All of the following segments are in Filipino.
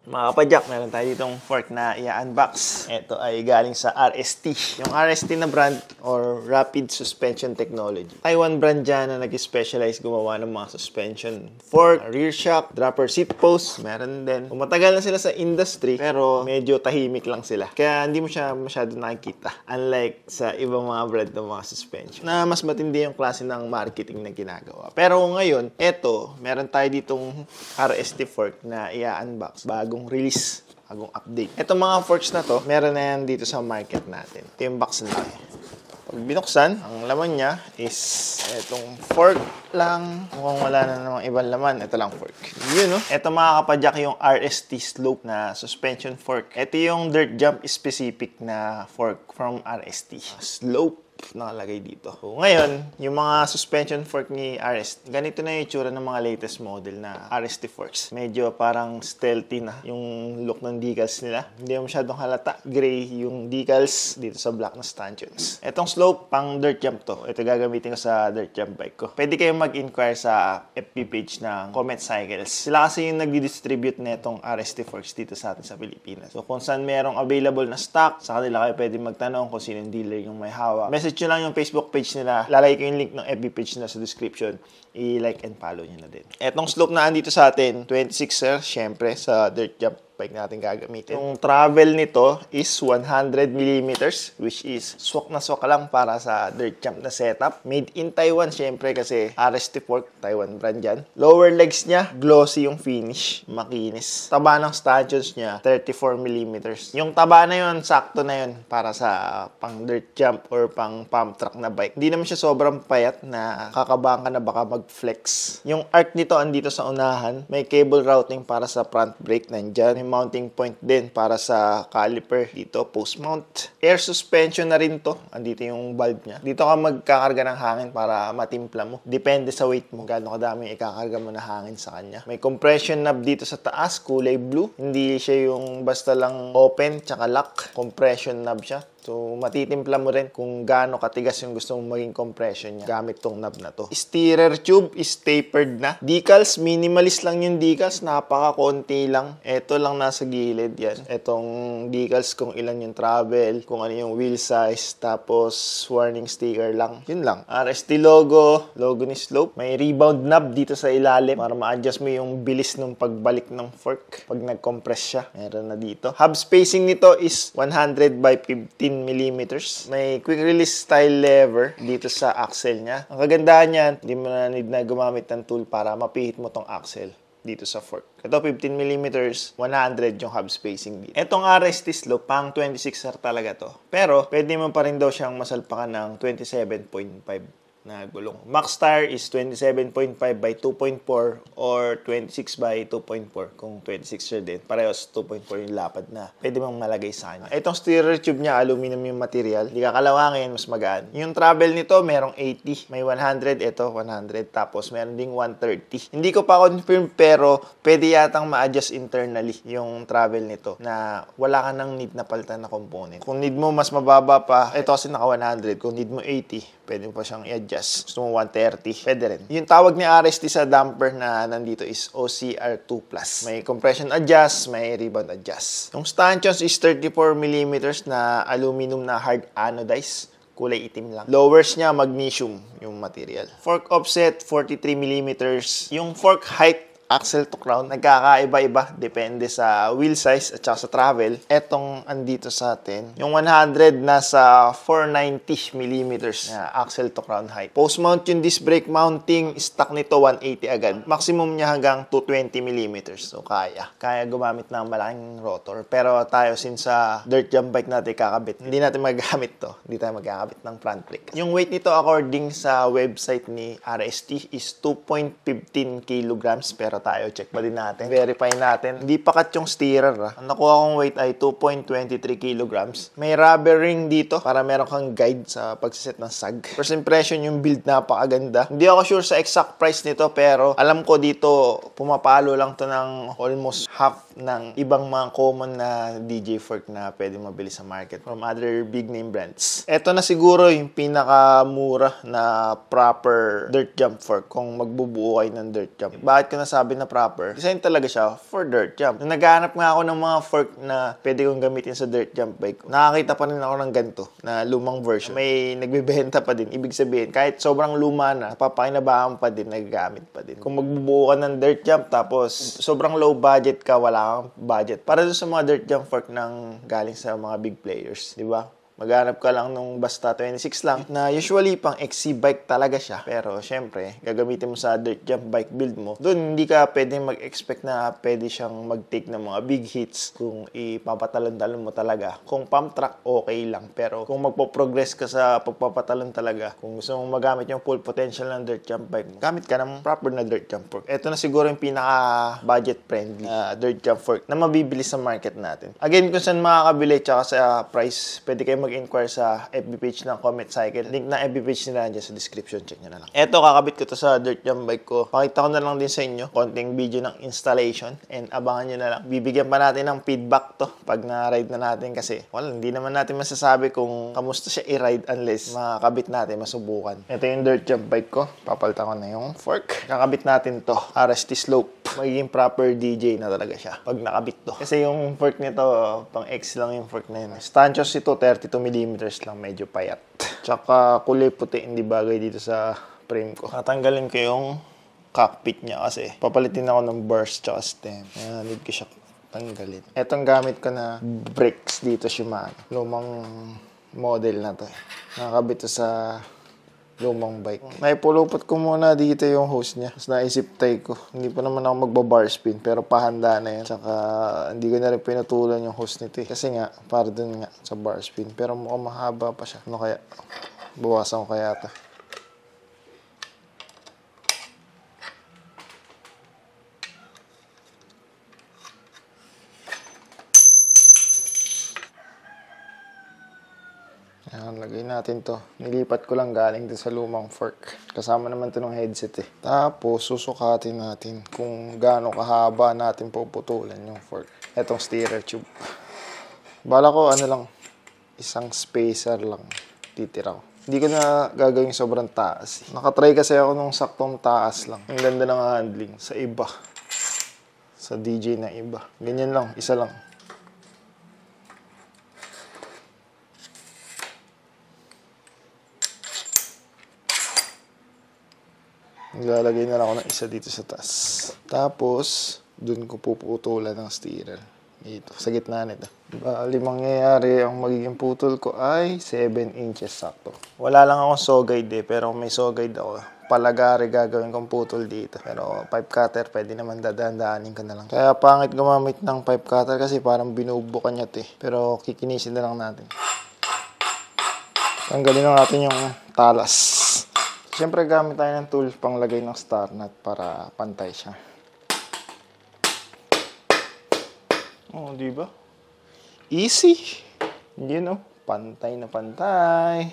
Mga kapadyak, meron tayo ditong fork na i-unbox. Ito ay galing sa RST. Yung RST na brand or Rapid Suspension Technology. Taiwan brand dyan na nag-specialize gumawa ng mga suspension fork, rear shock, dropper seat post. Meron din. Matagal na sila sa industry pero medyo tahimik lang sila. Kaya hindi mo siya masyado nakikita. Unlike sa ibang mga brand ng mga suspension na mas matindi yung klase ng marketing na ginagawa. Pero ngayon, eto, meron tayo ditong RST fork na i-unbox. Bagong release, bagong update. Itong mga forks na to, meron na yan dito sa market natin. Ito yung box na pag binuksan, ang laman niya is itong fork lang. Mukhang wala na namang ibang laman. Ito lang fork. Yun, no? Ito mga kapadyak yung RST Slope na suspension fork. Ito yung dirt jump specific na fork from RST. Slope nakalagay dito. So, ngayon, yung mga suspension fork ni RST, ganito na yung itsura ng mga latest model na RST forks. Medyo parang stealthy na yung look ng decals nila. Hindi masyadong halata. Gray yung decals dito sa black na stanchions. Etong slope, pang dirt jump to. Ito gagamitin ko sa dirt jump bike ko. Pwede kayong mag-inquire sa FB page ng Comet Cycles. Sila kasi yung nag-distribute netong RST forks dito sa atin sa Pilipinas. So, kung saan merong available na stock, sa kanila kayo pwede magtanong kung sino yung dealer yung may hawak. Message nyo lang yung Facebook page nila. Lalagay ko yung link ng FB page nila sa description. I-like and follow nyo na din. Etong slope na andito sa atin, 26er, syempre, sa dirt jump bike natin gagamitin. Yung travel nito is 100 mm, which is swak na swak lang para sa dirt jump na setup. Made in Taiwan, syempre, kasi RST fork, Taiwan brand yan. Lower legs niya, glossy yung finish, makinis. Taba ng stanchions niya, 34 mm. Yung taba na yun, sakto na yun para sa pang dirt jump or pang pump track na bike. Hindi naman siya sobrang payat na kakabahan ka na baka mag-flex. Yung arc nito andito sa unahan, may cable routing para sa front brake nandyan. May mounting point din para sa caliper dito, post mount. Air suspension na rin to. Andito yung valve niya. Dito ka magkakarga ng hangin para matimpla mo. Depende sa weight mo. Gaano kadami ikakarga mo na hangin sa kanya. May compression knob dito sa taas, kulay blue. Hindi siya yung basta lang open tsaka lock. Compression knob siya. So, matitimpla mo rin kung gaano katigas yung gusto mong maging compression niya gamit tong knob na to. Steerer tube is tapered na. Decals, minimalist lang yung decals. Napaka-konti lang. Ito lang nasa gilid yan. Itong decals kung ilan yung travel, kung ano yung wheel size, tapos warning sticker lang. Yun lang. RST logo ni Slope. May rebound knob dito sa ilalim para ma-adjust mo yung bilis ng pagbalik ng fork pag nag-compress siya. Meron na dito. Hub spacing nito is 100 by 15 mm. May quick release style lever dito sa axle niya. Ang kagandahan niyan, hindi mo na need na gumamit ng tool para mapihit mo tong axle dito sa fork. Ito 15 mm, 100 yung hub spacing dito. Itong RST Slope, pang 26er talaga to. Pero, pwede mo pa rin daw siyang masalpakan ng 27.5 na gulong. Max tire is 27.5 by 2.4 or 26 by 2.4 kung 26er din. Parehos 2.4 yung lapad na pwede mong malagay sa kanya. Itong steerer tube niya, aluminum yung material. Hindi kakalawangin, mas magaan. Yung travel nito, merong 80. May 100, ito 100. Tapos meron ding 130. Hindi ko pa confirm pero pwede yatang ma-adjust internally yung travel nito na wala ka nang need na palitan na component. Kung need mo mas mababa pa, ito kasi naka 100. Kung need mo 80, pwede mo pa siyang i-adjust. Gusto mo 130, pwede rin. Yung tawag ni RST sa damper na nandito is OCR2+. May compression adjust, may rebound adjust. Yung stanchions is 34 mm na aluminum na hard anodized. Kulay itim lang. Lowers niya, magnesium yung material. Fork offset, 43 mm. Yung fork height, axle to crown, nagkakaiba-iba. Depende sa wheel size at saka sa travel. Etong andito sa atin, yung 100 nasa 490 mm na axle to crown height. Post mount yung disc brake mounting, stock nito 180 agad. Maximum niya hanggang 220 mm. So, kaya gumamit ng malaking rotor. Pero tayo, since sa dirt jump bike natin kakabit, hindi natin magagamit to. Hindi tayo magkakabit ng front brake. Yung weight nito according sa website ni RST is 2.15 kilograms. Pero tayo, check ba din natin. Verify natin. Hindi pakat yung steerer. Ang nakuha kong weight ay 2.23 kilograms. May rubber ring dito para meron kang guide sa pagsiset ng sag. First impression, yung build napakaganda. Hindi ako sure sa exact price nito pero alam ko dito pumapalo lang to ng almost half ng ibang mga common na DJ fork na pwede mabili sa market from other big name brands. Ito na siguro yung pinakamura na proper dirt jump fork kung magbubuo kayo ng dirt jump. Bakit ko nasabi masasabi na proper. Design talaga siya for dirt jump. Nung naghahanap nga ako ng mga fork na pwede kong gamitin sa dirt jump bike, nakakita pa rin ako ng ganito na lumang version. May nagbebenta pa din. Ibig sabihin, kahit sobrang luma na, papakinabangan pa din, nagagamit pa din. Kung magbubuo ka ng dirt jump tapos sobrang low budget ka, wala kang budget. Para doon sa mga dirt jump fork ng galing sa mga big players, di ba? Maghanap ka lang nung basta 26 lang na usually pang XC bike talaga siya. Pero syempre, gagamitin mo sa dirt jump bike build mo. Doon hindi ka pwede mag-expect na pwede siyang mag-take ng mga big hits kung ipapatalon-talon mo talaga. Kung pump track, okay lang. Pero kung magpo-progress ka sa pagpapatalon talaga, kung gusto mong magamit yung full potential ng dirt jump bike mo, gamit ka ng proper na dirt jump fork. Ito na siguro yung pinaka-budget friendly dirt jump fork na mabibili sa market natin. Again, kung saan makakabili tsaka sa price, pwede kayo mag-inquire sa FB page ng Comet Cycle. Link na FB page nila dyan sa description. Check nyo na lang. Eto, kakabit ko to sa dirt jump bike ko. Pakita ko na lang din sa inyo. Konting video ng installation. And abangan nyo na lang. Bibigyan pa natin ng feedback to pag na-ride na natin kasi hindi naman natin masasabi kung kamusta siya i-ride unless makakabit natin, masubukan. Ito yung dirt jump bike ko. Papalitan ko na yung fork. Kakabit natin to. RST slope. Magiging proper DJ na talaga siya pag nakabit to. Kasi yung fork nito, pang X lang yung fork na yun. Stanchos ito, 32mm lang, medyo payat. Tsaka kulay puti, hindi bagay dito sa frame ko. Tatanggalin ko yung cockpit niya kasi papalitin ako ng bars tsaka stem. Ayan, need ko siya tanggalin. Etong gamit ko na brakes dito, Shimano. Lumang model na to. Nakakabit to sa lumang bike. Naipulupot ko muna dito yung hose niya. Tapos naisip tay ko. Hindi pa naman ako magbabar spin pero pahanda na yan. Tsaka hindi ko na rin pinutulan yung hose nito eh. Kasi nga, para dun nga sa bar spin. Pero mukhang mahaba pa siya. Ano kaya? Bawasan ko kaya ito. Ayan, lagay natin to. Nilipat ko lang galing din sa lumang fork. Kasama naman to ng headset eh. Tapos, susukatin natin kung gaano kahaba natin puputulan yung fork. Etong steerer tube. Bala ko, lang, isang spacer lang titira ko. Hindi ko na gagawin sobrang taas. Nakatry kasi ako nung saktong taas lang. Ang ganda ng handling sa iba. Sa DJ na iba. Ganyan lang, isa lang. Nilalagay na lang ako ng isa dito sa taas. Tapos, dun ko puputulan ng steerer. Dito, sa gitna nito. Bali, mangyayari ang magiging putol ko ay 7 inches sakto. Wala lang akong saw guide pero may saw guide ako. Palagari gagawin kong putol dito. Pero pipe cutter, pwede naman dadaan-daanin ka na lang. Kaya pangit gumamit ng pipe cutter kasi parang binubukan niya ito eh. Pero kikinisin na lang natin. Tanggalin na natin yung talas. Siyempre gamit tayo ng tool panglagay ng star nut para pantay siya. Oh, di ba? Easy. You know, pantay na pantay.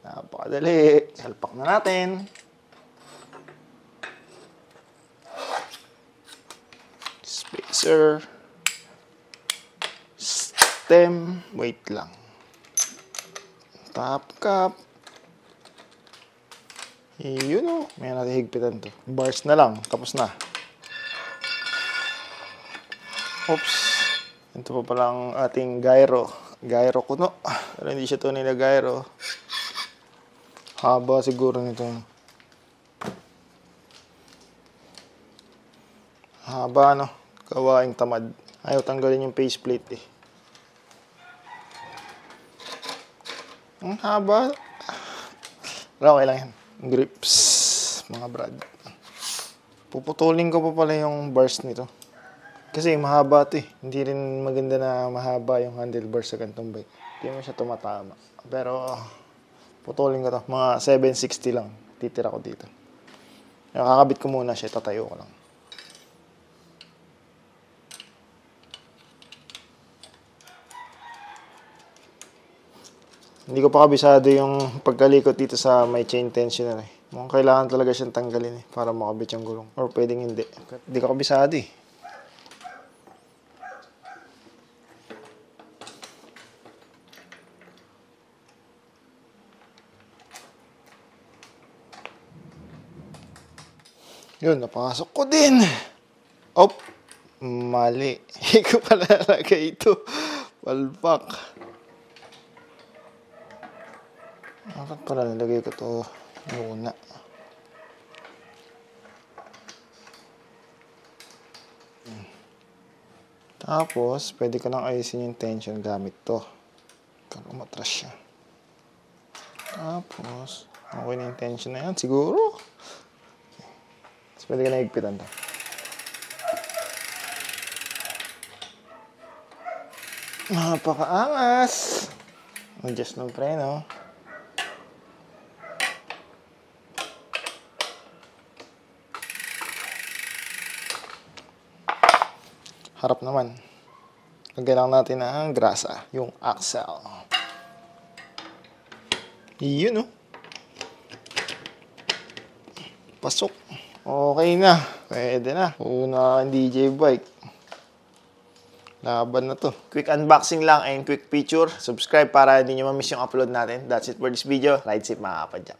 Napakadali. Salpak na natin. Spacer. Stem. Wait lang. Top cap. Yun o. May natin higpitan to. Bars na lang. Tapos na. Oops. Ito pa palang ating gyro. Gyro kuno. Pero hindi siya tunay na gyro. Haba siguro nito. Haba no. Gawaing tamad. Ayaw tanggalin yung faceplate eh. Ang haba. Pero okay lang yan. Grips, mga brad. Puputulin ko pa pala yung bars nito. Kasi mahaba ito eh. Hindi rin maganda na mahaba yung handlebars sa gantong bike. Hindi mo siya tumatama. Pero, putulin ko to. Mga 760 lang. Titira ko dito. Kakabit ko muna siya. Tatayo ko lang. Hindi ko pa kabisado yung pagkalikot dito sa may chain tensioner eh. Mukhang kailangan talaga siyang tanggalin eh para makabit yung gulong. Or pwedeng hindi. Hindi ko kabisado eh. Yun, napasok ko din. Op! Mali. Hindi ko pala nalagay ito. Palpak. Bakit pala nalagay ko ito muna? Tapos, pwede ko nang ayusin yung tension gamit to. Kaya umatras siya. Tapos, okay na yung tension na yan. Siguro. Tapos, pwede ka na higpitan to. Napakaangas! Adjust ng preno. Harap naman. Lagyan lang natin ang grasa, yung axle. Yun, oh. Pasok. Okay na. Pwede na. Una ang DJ bike. Laban na to. Quick unboxing lang and quick feature. Subscribe para hindi nyo ma-miss yung upload natin. That's it for this video. Ride safe mga kapadyak.